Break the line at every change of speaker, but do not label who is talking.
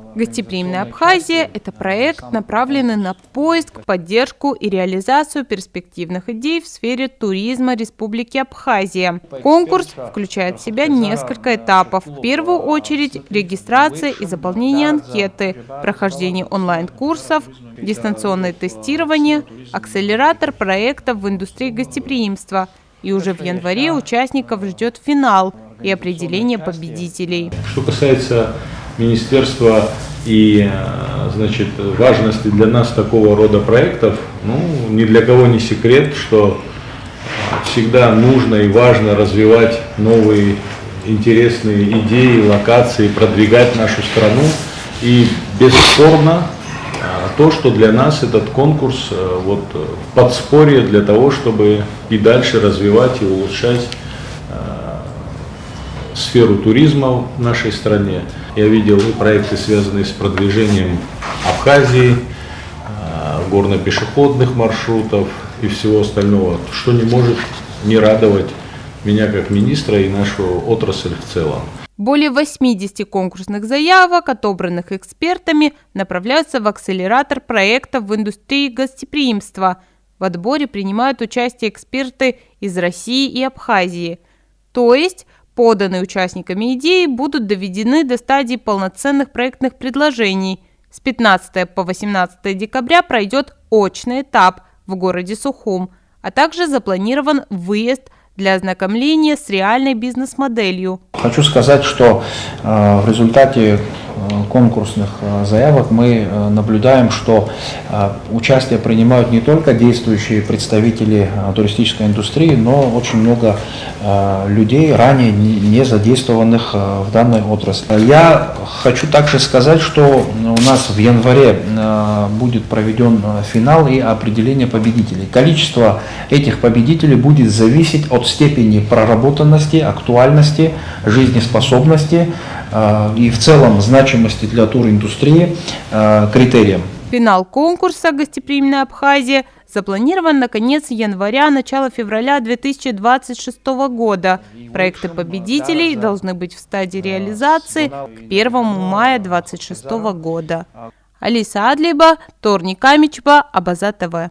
Гостеприимная Абхазия – это проект, направленный на поиск, поддержку и реализацию перспективных идей в сфере туризма Республики Абхазия. Конкурс включает в себя несколько этапов. В первую очередь регистрация и заполнение анкеты, прохождение онлайн-курсов, дистанционное тестирование, акселератор проектов в индустрии гостеприимства. И уже в январе участников ждет финал и определение победителей.
Что касается министерства и, значит, важности для нас такого рода проектов, ни для кого не секрет, что всегда нужно и важно развивать новые интересные идеи, локации, продвигать нашу страну. И бесспорно то, что для нас этот конкурс подспорье для того, чтобы и дальше развивать и улучшать сферу туризма в нашей стране. Я видел и проекты, связанные с продвижением Абхазии, горно-пешеходных маршрутов и всего остального, что не может не радовать меня как министра и нашу отрасль в целом.
Более 80 конкурсных заявок, отобранных экспертами, направляются в акселератор проектов в индустрии гостеприимства. В отборе принимают участие эксперты из России и Абхазии. То есть поданные участниками идеи будут доведены до стадии полноценных проектных предложений. С 15 по 18 декабря пройдет очный этап в городе Сухум, а также запланирован выезд для ознакомления с реальной бизнес-моделью.
Хочу сказать, что в результате конкурсных заявок мы наблюдаем, что участие принимают не только действующие представители туристической индустрии, но очень много людей, ранее не задействованных в данной отрасли. Я хочу также сказать, что у нас в январе будет проведен финал и определение победителей. Количество этих победителей будет зависеть от степени проработанности, актуальности, жизнеспособности и в целом значимости для туриндустрии критериям.
Финал конкурса «Гостеприимная Абхазия» запланирован на конец января, начало февраля 2026 года. Проекты победителей должны быть в стадии реализации к 1 мая 2026 года. Алиса Адлиба, Торни Камичба, Абаза ТВ.